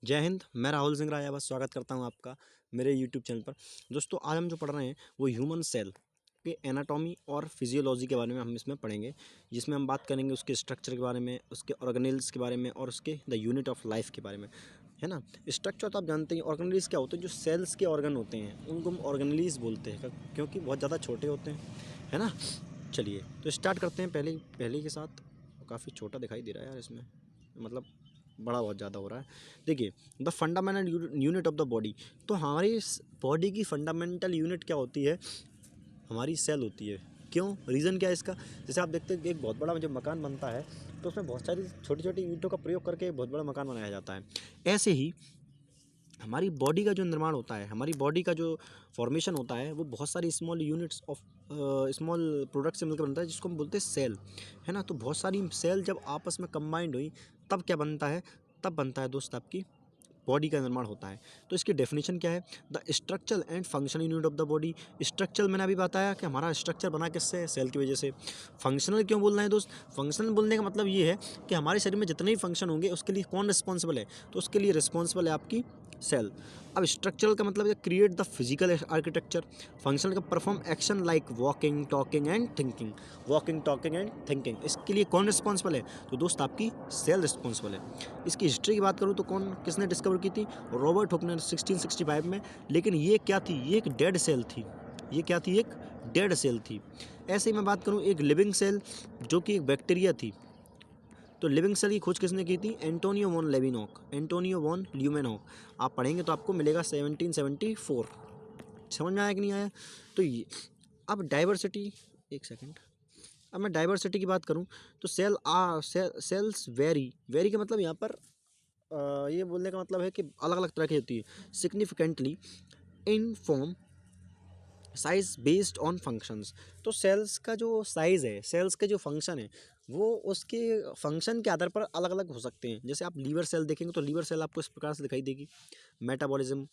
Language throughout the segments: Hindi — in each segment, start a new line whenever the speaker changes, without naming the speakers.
जय हिंद। मैं राहुल सिंह राजावत स्वागत करता हूं आपका मेरे यूट्यूब चैनल पर। दोस्तों, आज हम जो पढ़ रहे हैं वो ह्यूमन सेल के एनाटॉमी और फिजियोलॉजी के बारे में हम इसमें पढ़ेंगे, जिसमें हम बात करेंगे उसके स्ट्रक्चर के बारे में, उसके ऑर्गेनेल्स के बारे में और उसके द यूनिट ऑफ लाइफ के बारे में, है ना। स्ट्रक्चर तो आप जानते हैं। ऑर्गेनेल्स क्या होते हैं? जो सेल्स के ऑर्गन होते हैं उनको हम ऑर्गेनेल्स बोलते हैं, क्योंकि बहुत ज़्यादा छोटे होते हैं, है ना। चलिए तो स्टार्ट करते हैं पहले के साथ। काफ़ी छोटा दिखाई दे रहा है यार इसमें, मतलब बड़ा बहुत ज़्यादा हो रहा है। देखिए, the fundamental unit of the body. तो हमारी बॉडी की फंडामेंटल यूनिट क्या होती है? हमारी सेल होती है। क्यों? रीज़न क्या है इसका? जैसे आप देखते हैं कि एक बहुत बड़ा जब मकान बनता है तो उसमें बहुत सारी छोटी छोटी ईंटों का प्रयोग करके एक बहुत बड़ा मकान बनाया जाता है। ऐसे ही हमारी बॉडी का जो निर्माण होता है, हमारी बॉडी का जो फॉर्मेशन होता है, वो बहुत सारी small units of small product से मिलकर बनता है, जिसको हम बोलते हैं सेल, है ना। तो बहुत सारी सेल जब आपस में कंबाइंड हुई तब क्या बनता है? तब बनता है दोस्त आपकी बॉडी का निर्माण होता है। तो इसकी डेफिनेशन क्या है? The structural and functional unit of the body. Structural मैंने अभी बताया कि हमारा स्ट्रक्चर बना किससे है? सेल की वजह से। फंक्शनल क्यों बोलना है दोस्त? फंक्शनल बोलने का मतलब ये है कि हमारे शरीर में जितने भी फंक्शन होंगे उसके लिए कौन रिस्पॉन्सिबल है? तो उसके लिए रिस्पॉन्सिबल है आपकी सेल। अब स्ट्रक्चरल का मतलब है create the physical architecture. Functional का perform action like walking, talking and thinking. Walking, talking and thinking, इसके लिए कौन रिस्पॉन्सिबल है? तो दोस्त आपकी सेल रिस्पॉन्सिबल है। इसकी हिस्ट्री की बात करूँ तो किसने डिस्कवर की थी? रॉबर्ट हुक ने 1665 में। लेकिन ये क्या थी? ये एक डेड सेल थी। ये क्या थी? एक डेड सेल थी। ऐसे ही मैं बात करूँ एक लिविंग सेल, जो कि एक बैक्टीरिया थी। तो लिविंग सेल की खोज किसने की थी? Antonio van Leeuwenhoek. Antonio van Leeuwenhoek. आप पढ़ेंगे तो आपको मिलेगा 1774। समझ में आया कि नहीं आया? तो ये अब डाइवर्सिटी, एक सेकंड। अब मैं डाइवर्सिटी की बात करूं तो सेल्स वेरी का मतलब यहाँ पर ये बोलने का मतलब है कि अलग अलग तरह की होती है। Significantly in form, size based on functions. तो सेल्स का जो साइज़ है, सेल्स के जो फंक्शन है, वो उसके फंक्शन के आधार पर अलग अलग हो सकते हैं। जैसे आप लीवर सेल देखेंगे तो लीवर सेल आपको इस प्रकार से दिखाई देगी, मेटाबॉलिज्म।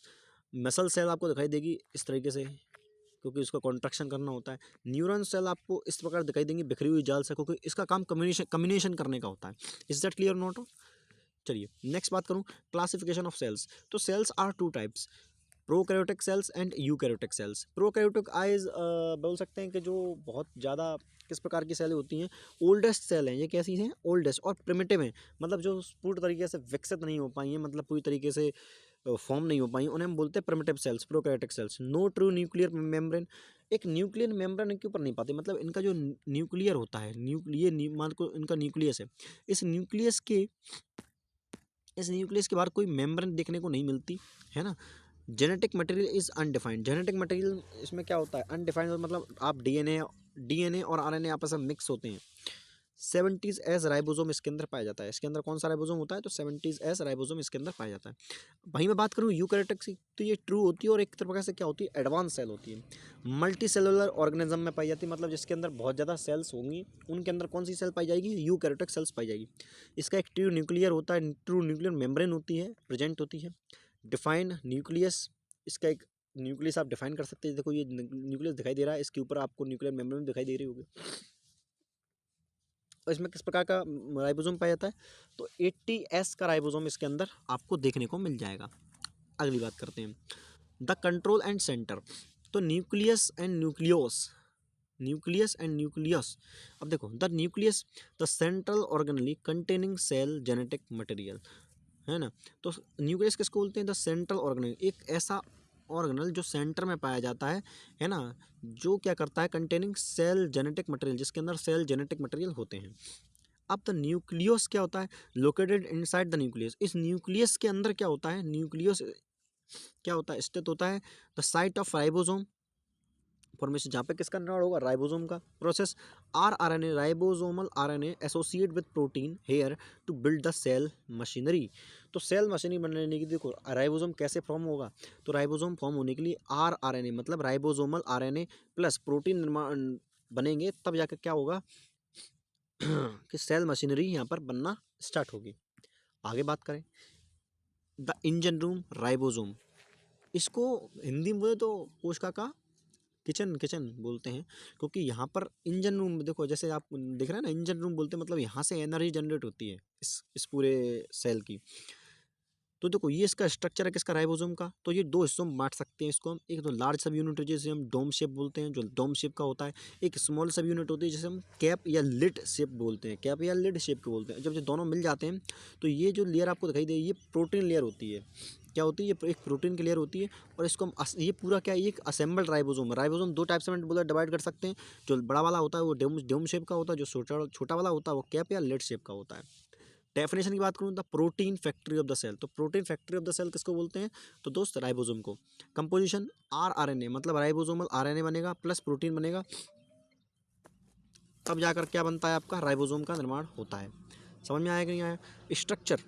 मसल सेल आपको दिखाई देगी इस तरीके से, क्योंकि उसका कॉन्ट्रैक्शन करना होता है। न्यूरॉन सेल आपको इस प्रकार दिखाई देंगी, बिखरी हुई जाल से, क्योंकि इसका काम कम्युनिकेशन करने का होता है। Is that clear not? चलिए नेक्स्ट बात करूँ, क्लासिफिकेशन ऑफ सेल्स। तो cells are two types, prokaryotic cells and eukaryotic cells. Prokaryotic आइज बोल सकते हैं कि जो बहुत ज़्यादा किस प्रकार की सेलें होती हैं? ओल्डेस्ट सेल हैं। ये कैसी हैं? ओल्डेस्ट और प्रिमिटिव हैं, मतलब जो पूरी तरीके से विकसित नहीं हो पाई हैं, मतलब पूरी तरीके से फॉर्म नहीं हो पाई, उन्हें हम बोलते हैं primitive cells, prokaryotic cells. No true nuclear membrane. एक न्यूक्लियर मेम्ब्रेन के ऊपर नहीं पाते, मतलब इनका जो न्यूक्लियर होता है, मान को इनका न्यूक्लियस है, इस न्यूक्लियस के इस न्यूक्लियस के बाहर कोई मेम्ब्रेन देखने को नहीं मिलती, है ना। Genetic material is undefined. Genetic material इसमें क्या होता है? अनडिफाइंड, मतलब आप डीएनए और आरएनए आपस में मिक्स होते हैं। 70s एस राइबोसोम इसके अंदर पाया जाता है। इसके अंदर कौन सा राइबोसोम होता है? तो 70s एस राइबोसोम इसके अंदर पाया जाता है। वहीं मैं बात करूँ यूकैरियोटिक की, तो ये ट्रू होती है और एक तरह से क्या होती है? एडवांस सेल होती है। मल्टी सेलुलर ऑर्गेनिज्म में पाई जाती है, मतलब जिसके अंदर बहुत ज़्यादा सेल्स होंगी, उनके अंदर कौन सी सेल पाई जाएगी? यूकैरियोटिक सेल्स पाई जाएगी। इसका एक ट्रू न्यूक्लियर होता है, ट्रू न्यूक्लियर मेम्ब्रेन होती है, प्रेजेंट होती है। डिफाइन न्यूक्लियस, इसका एक न्यूक्लियस आप डिफाइन कर सकते हैं। देखो ये न्यूक्लियस दिखाई दे रहा है, इसके ऊपर आपको न्यूक्लियर मेम्ब्रेन दिखाई दे रही होगी। और इसमें किस प्रकार का राइबोसोम पाया जाता है? तो 80s का राइबोसोम इसके अंदर आपको देखने को मिल जाएगा। अगली बात करते हैं, द कंट्रोल एंड सेंटर। तो nucleus and nucleolus, nucleus and nucleus. अब देखो, the nucleus the central organelle containing cell genetic material, है ना। तो न्यूक्लियस किसको बोलते हैं? द सेंट्रल ऑर्गेनल, एक ऐसा ऑर्गेनल जो सेंटर में पाया जाता है ना, जो क्या करता है? कंटेनिंग सेल जेनेटिक मटेरियल, जिसके अंदर सेल जेनेटिक मटेरियल होते हैं। अब द न्यूक्लियस क्या होता है? Located inside the nucleus. इस न्यूक्लियस के अंदर क्या होता है? न्यूक्लियस क्या होता है? स्थित होता है the site of ribosome formation, जहाँ पे किसका निर्माण होगा? राइबोसोम का। Process RNA, ribosomal RNA associate with protein here to build the cell machinery. तो सेल मशीनरी बनने की, देखो राइबोसोम कैसे फॉर्म होगा? तो राइबोसोम फॉर्म होने के लिए आरएनए मतलब राइबोसोमल आरएनए प्लस प्रोटीन निर्माण बनेंगे, तब जाकर क्या होगा कि सेल मशीनरी यहाँ पर बनना स्टार्ट होगी। आगे बात करें, द इंजन रूम राइबोसोम। इसको हिंदी में बोले तो कोशिका का किचन किचन बोलते हैं, क्योंकि यहाँ पर इंजन रूम देखो, जैसे आप देख रहे हैं ना, इंजन रूम बोलते हैं, मतलब यहाँ से एनर्जी जनरेट होती है इस पूरे सेल की। तो देखो ये इसका स्ट्रक्चर है किसका, राइबोसोम का। तो ये दो हिस्सों में बांट सकते हैं इसको हम। एक तो लार्ज सब यूनिट जिसे हम डोम शेप बोलते हैं, जो डोम शेप का होता है। एक स्मॉल सब यूनिट होती है जिसे हम कैप या लिड शेप बोलते हैं, कैप या लिड शेप के बोलते हैं। जब ये दोनों मिल जाते हैं तो ये जो लेयर आपको दिखाई दे ये प्रोटीन लेयर होती है। क्या होती है, ये एक प्रोटीन की लेयर होती है। और इसको हम ये पूरा क्या है, ये एक असेंबल्ड राइबोसोम है। राइबोसोम दो टाइप से हम बोला डिवाइड कर सकते हैं। जो बड़ा वाला होता है वो डोम शेप का होता है, जो छोटा छोटा वाला होता है वो कैप या लिड शेप का होता है। डेफिनेशन की बात करूँ the protein factory of the cell, तो protein factory of the cell किसको बोलते हैं, तो दोस्त राइबोसोम को। कंपोजिशन आरआरएनए, मतलब राइबोसोमल आरएनए बनेगा प्लस प्रोटीन बनेगा, तब जाकर क्या बनता है आपका राइबोसोम का निर्माण होता है। समझ में आया कि नहीं आया। स्ट्रक्चर,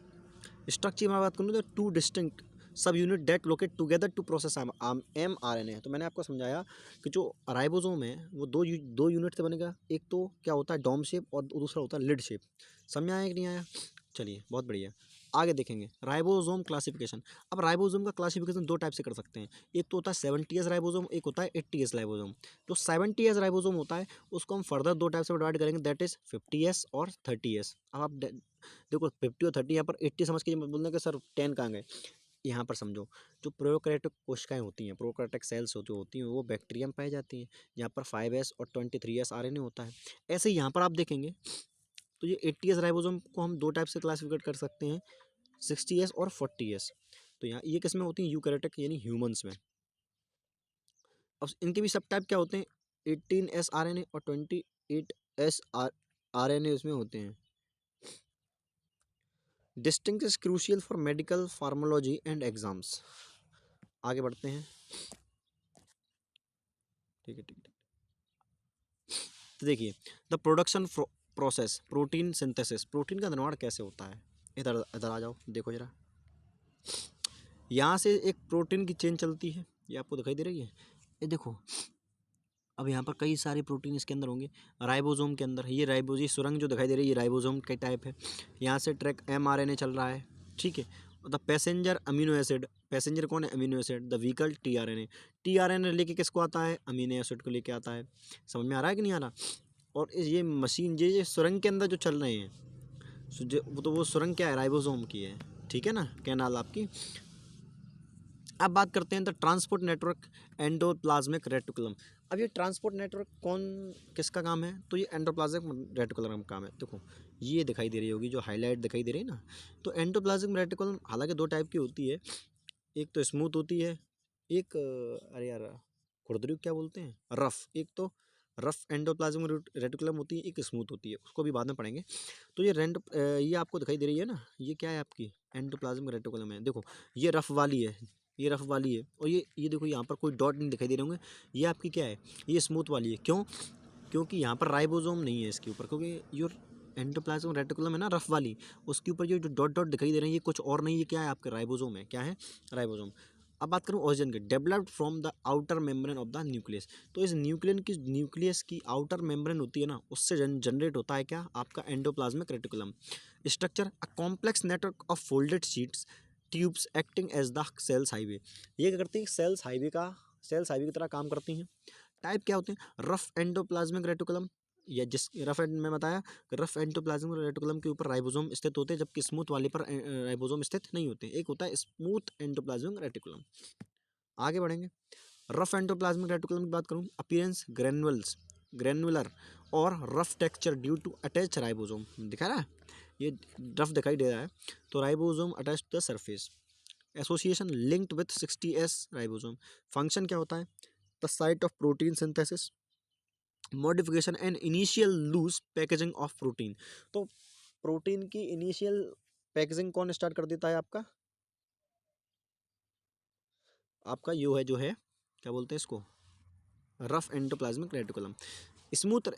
स्ट्रक्चर की मैं बात करूँ तो two distinct subunit that locate together to process M R N A. तो मैंने आपको समझाया कि जो राइबोसोम है वो दो यूनिट से बनेगा। एक तो क्या होता है डोम शेप और दूसरा होता है लिड शेप। समझ में आया कि नहीं आया। चलिए बहुत बढ़िया, आगे देखेंगे राइबोसोम क्लासिफिकेशन। अब राइबोसोम का क्लासिफिकेशन दो टाइप से कर सकते हैं। एक तो होता है 70S राइबोसोम, एक होता है 80S राइबोसोम। जो 70S राइबोसोम होता है उसको हम फर्दर दो टाइप से डिवाइड करेंगे, दैट इज 50S और 30S। अब आप देखो 50 और 30, यहाँ पर 80 समझ के बोलने के सर 10 कहाँ गए, यहाँ पर समझो। जो प्रोकैरियोटिक कोशिकाएं होती हैं, प्रोकैरियोटिक सेल्स जो होती हैं वो बैक्टीरिया में पाई जाती हैं, जहाँ पर 5S और 23S आरएनए होता है। ऐसे ही यहाँ पर आप देखेंगे तो ये 80S राइबोसोम को हम दो टाइप से क्लासिफिकेट कर सकते हैं, 60S और 40S। तो यहाँ ये किस में होती हैं, यूकैरियोटिक यानी ह्यूमंस में। अब इनके भी सब टाइप क्या होते हैं, 18S आरएनए और 28S आरएनए उसमें होते हैं। Distinct is crucial for medical pharmacology and exams. आगे बढ़ते हैं, ठीक है ठीक है। तो देखिए the production process, protein synthesis, protein का निर्माण कैसे होता है। इधर इधर आ जाओ, देखो जरा। यहाँ से एक प्रोटीन की चेन चलती है, ये आपको दिखाई दे रही है, ये देखो। अब यहाँ पर कई सारे प्रोटीन इसके अंदर होंगे, राइबोसोम के अंदर। ये ये सुरंग जो दिखाई दे रही है ये राइबोसोम के टाइप है। यहाँ से ट्रैक mRNA चल रहा है, ठीक है। The passenger amino acid, passenger कौन है, amino acid. The vehicle tRNA, tRNA लेके किसको आता है, अमीनो एसिड को लेके आता है। समझ में आ रहा है कि नहीं आ रहा। और ये मशीन ये सुरंग के अंदर जो चल रहे हैं, वो सुरंग क्या है, राइबोसोम की है, ठीक है ना, कैनाल आपकी। अब बात करते हैं the transport network endoplasmic reticulum. अब ये ट्रांसपोर्ट नेटवर्क कौन किसका काम है, तो ये एंडोप्लाज्मिक रेटिकुलम का काम है। देखो ये दिखाई दे रही होगी जो हाईलाइट दिखाई दे रही है ना, तो एंडोप्लाज्मिक रेटिकुलम हालांकि दो टाइप की होती है, एक तो स्मूथ होती है, एक अरे यार खुरदरी क्या बोलते हैं, रफ। एक तो रफ एंडोप्लाज्मिक रेटिकुलम होती है, एक स्मूथ होती है, उसको भी बाद में पढ़ेंगे। तो ये आपको दिखाई दे रही है ना, ये क्या है आपकी एंडोप्लाज्मिक रेटिकुलम है। देखो ये रफ वाली है, ये रफ वाली है, और ये देखो यहाँ पर कोई डॉट नहीं दिखाई दे रहे होंगे, ये आपकी क्या है, ये स्मूथ वाली है। क्यों, क्योंकि यहाँ पर राइबोसोम नहीं है इसके ऊपर, क्योंकि योर एंडोप्लाज्मिक रेटिकुलम है ना रफ वाली, उसके ऊपर ये जो डॉट डॉट दिखाई दे रहे हैं ये कुछ और नहीं, ये क्या है आपके राइबोसोम है। क्या है, राइबोसोम। अब बात करूँ ओरिजिन की, developed from the outer membrane of the nucleus. तो इस न्यूक्लियस की आउटर मेम्ब्रेन होती है ना, उससे जनरेट होता है क्या आपका endoplasmic reticulum. Structure a complex network of folded sheets tubes acting as the cell's highway. ये क्या करती है, सेल्स हाईवे की तरह काम करती हैं। टाइप क्या होते हैं, रफ एंडोप्लाज्मिक रेटिकुलम, या जिस रफ एंड में बताया, रफ एंडोप्लाज्मिक रेटिकुलम के ऊपर राइबोसोम स्थित होते हैं, जबकि स्मूथ वाले पर राइबोसोम स्थित नहीं होते। एक होता है स्मूथ एंडोप्लाज्मिक रेटिकुलम। आगे बढ़ेंगे, रफ एंडोप्लाज्मिक रेटिकुलम की बात करूँ, अपीयरेंस ग्रेनुलर और rough texture due to attach ribosome. दिखा रहा है ये रफ दिखाई दे रहा है, तो ribosome attach to the surface. Association linked with 60S ribosome. Function क्या होता है, the site of protein synthesis, modification and initial loose packaging of protein. तो प्रोटीन की इनिशियल पैकेजिंग कौन स्टार्ट कर देता है आपका, आपका यो है जो है, क्या बोलते हैं इसको, rough endoplasmic reticulum. Smooth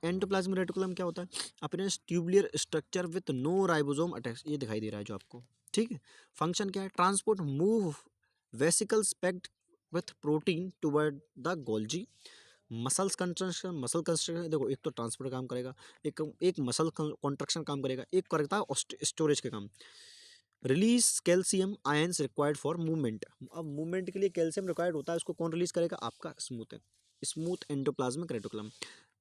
endoplasmic reticulum क्या होता है, अपने tubular structure with no ribosome attach, ये दिखाई दे रहा है जो आपको, ठीक है। फंक्शन क्या है, transport move vesicles packed with protein toward the Golgi. Muscle construction देखो, एक तो ट्रांसपोर्ट काम करेगा, एक मसल कॉन्ट्रक्शन काम करेगा, एक करता है स्टोरेज के काम। Release calcium ions required for movement. अब मूवमेंट के लिए कैल्शियम रिक्वायर्ड होता है, उसको कौन रिलीज करेगा, आपका स्मूथ एंडोप्लाज्मिक रेटिकुलम।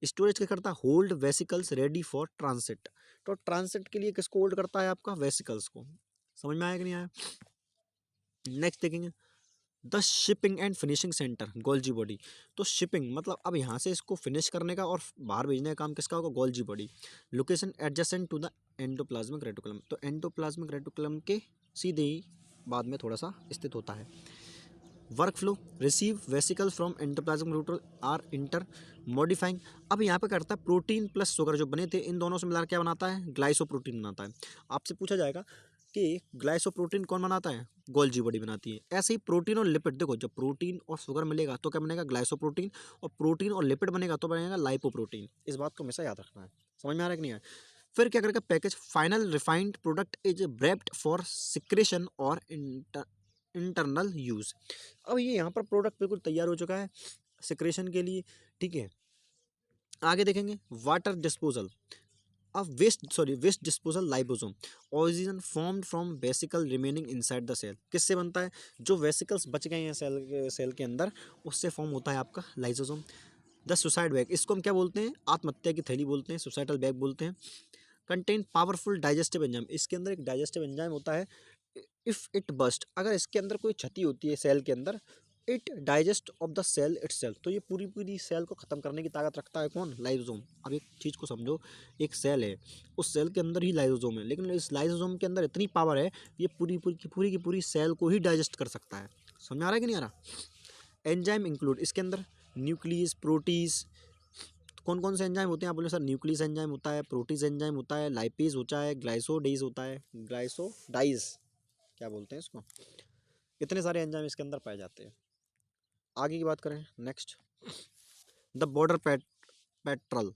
स्टोरेज क्या करता है, hold vesicles ready for transit. तो ट्रांसिट के लिए किसको होल्ड करता है, आपका वेसिकल्स को। समझ में आया कि नहीं आया। नेक्स्ट देखेंगे the shipping and finishing centre Golgi body. तो शिपिंग मतलब अब यहाँ से इसको फिनिश करने का और बाहर भेजने का काम किसका होगा, Golgi body. Location adjacent to the endoplasmic reticulum, तो एंडोप्लाज्मिक रेटिकुलम के सीधे ही बाद में थोड़ा सा स्थित होता है। Work flow receive vesicle from endoplasmic reticulum are inter modifying. अब यहाँ पे करता है प्रोटीन प्लस शुगर जो बने थे इन दोनों से मिलाकर क्या बनाता है, ग्लाइसोप्रोटीन बनाता है। आपसे पूछा जाएगा कि ग्लाइसोप्रोटीन कौन बनाता है, गोल्जी बॉडी बनाती है। ऐसे ही प्रोटीन और लिपिड, देखो जब प्रोटीन और शुगर मिलेगा तो क्या बनेगा, ग्लाइसोप्रोटीन, और प्रोटीन और लिपिड बनेगा तो बनेगा लाइपोप्रोटीन। इस बात को हमेशा याद रखना है। समझ में आ रहा है कि नहीं है। फिर क्या करेगा, package final refined product is wrapped for secretion और इंटरनल यूज। अब ये यहाँ पर प्रोडक्ट बिल्कुल तैयार हो चुका है सिक्रेशन के लिए, ठीक है। आगे देखेंगे वाटर डिस्पोजल, अब waste disposal liposome origin formed from vesicle remaining inside the cell. किससे बनता है, जो वेसिकल्स बच गए हैं सेल के अंदर उससे फॉर्म होता है आपका लाइसोसोम। द सुसाइड बैग, इसको हम क्या बोलते हैं, आत्महत्या की थैली बोलते हैं, सुसाइडल बैग बोलते हैं। कंटेन पावरफुल डाइजेस्टिव एंजाइम, इसके अंदर एक डाइजेस्टिव एंजाइम होता है। इफ़ इट बस्ट, अगर इसके अंदर कोई क्षति होती है सेल के अंदर, it digest of the cell itself, तो ये पूरी पूरी सेल को ख़त्म करने की ताकत रखता है कौन, लाइसोसोम। अब एक चीज़ को समझो, एक सेल है, उस सेल के अंदर ही लाइसोसोम है, लेकिन इस लाइसोसोम के अंदर इतनी पावर है, ये पूरी की पूरी सेल को ही डाइजेस्ट कर सकता है। समझ में आ रहा है कि नहीं आ रहा। एंजाइम इंक्लूड, इसके अंदर न्यूक्लियस, प्रोटीज, कौन कौन से एंजाइम होते हैं, आप बोले सर न्यूक्लियस एंजाइम होता है, प्रोटीज एंजाइम होता है, लाइपेज होता है, ग्लाइसोडेज होता है, ग्लाइसोडाइज क्या बोलते हैं इसको, इतने सारे एंजाइम इसके अंदर पाए जाते हैं। आगे की बात करें, नेक्स्ट द बॉर्डर पेट्रल।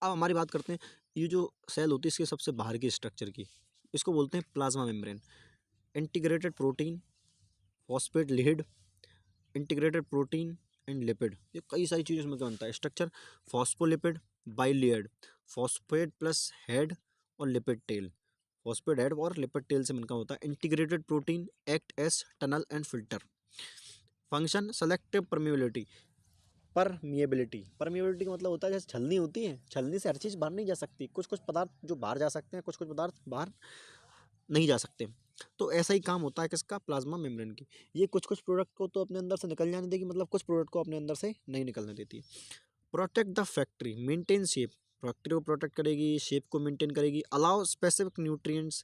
अब हमारी बात करते हैं, ये जो सेल होती है इसके सबसे बाहर की स्ट्रक्चर की, इसको बोलते हैं plasma membrane. Integrated protein, phosphate lipid, integrated protein and lipid, ये कई सारी चीज़ों इसमें क्या बनता है structure. Phospholipid bilayered, phosphate plus head और लिपिड टेल, फॉस्फेट हेड और लिपिड टेल से बनका होता है। Integrated protein act as tunnel and filter. Function selective permeability, permeability का मतलब होता है जैसे छलनी होती है, छलनी से हर चीज़ बाहर नहीं जा सकती, कुछ कुछ पदार्थ जो बाहर जा सकते हैं, कुछ कुछ पदार्थ बाहर नहीं जा सकते। तो ऐसा ही काम होता है किसका, प्लाज्मा मेम्ब्रेन की। ये कुछ कुछ प्रोडक्ट को तो अपने अंदर से निकल जाने देगी, मतलब कुछ प्रोडक्ट को अपने अंदर से नहीं निकलने देती। Protect the factory, maintain shape, factory को प्रोटेक्ट करेगी, शेप को मेंटेन करेगी। Allow specific nutrients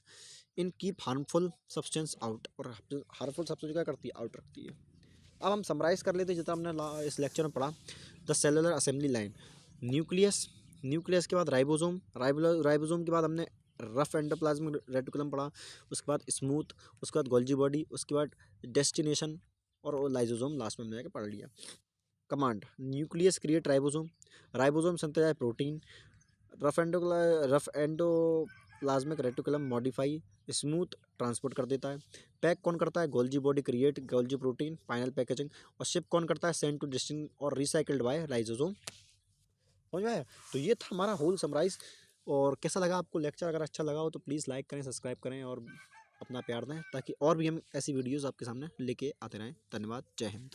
in keep harmful substance out, और हार्मफुल सब्सटेंस क्या करती है, आउट रखती है। अब हम समराइज कर लेते हैं जितना हमने इस लेक्चर में पढ़ा। The cellular assembly line, nucleus, nucleus के बाद राइबोसोम, राइबोसोम के बाद हमने रफ एंडोप्लाज्मिक रेटिकुलम पढ़ा, उसके बाद स्मूथ, उसके बाद गोल्जी बॉडी, उसके बाद डेस्टिनेशन, और लाइसोसोम लास्ट में हमने जाकर पढ़ लिया। Command, nucleus create ribosome, ribosome synthesize protein, rough endoplasmic reticulum modify, smooth transport कर देता है। पैक कौन करता है, Golgi body create Golgi protein final packaging, और शिप कौन करता है, सेंड टू डेस्टिनी और रिसाइकल्ड बाय लाइसोसोम। समझ में आया। तो ये था हमारा होल समराइज। और कैसा लगा आपको लेक्चर, अगर अच्छा लगा हो तो प्लीज़ लाइक करें, सब्सक्राइब करें और अपना प्यार दें, ताकि और भी हम ऐसी वीडियोज़ आपके सामने लेके आते रहें। धन्यवाद, जय हिंद।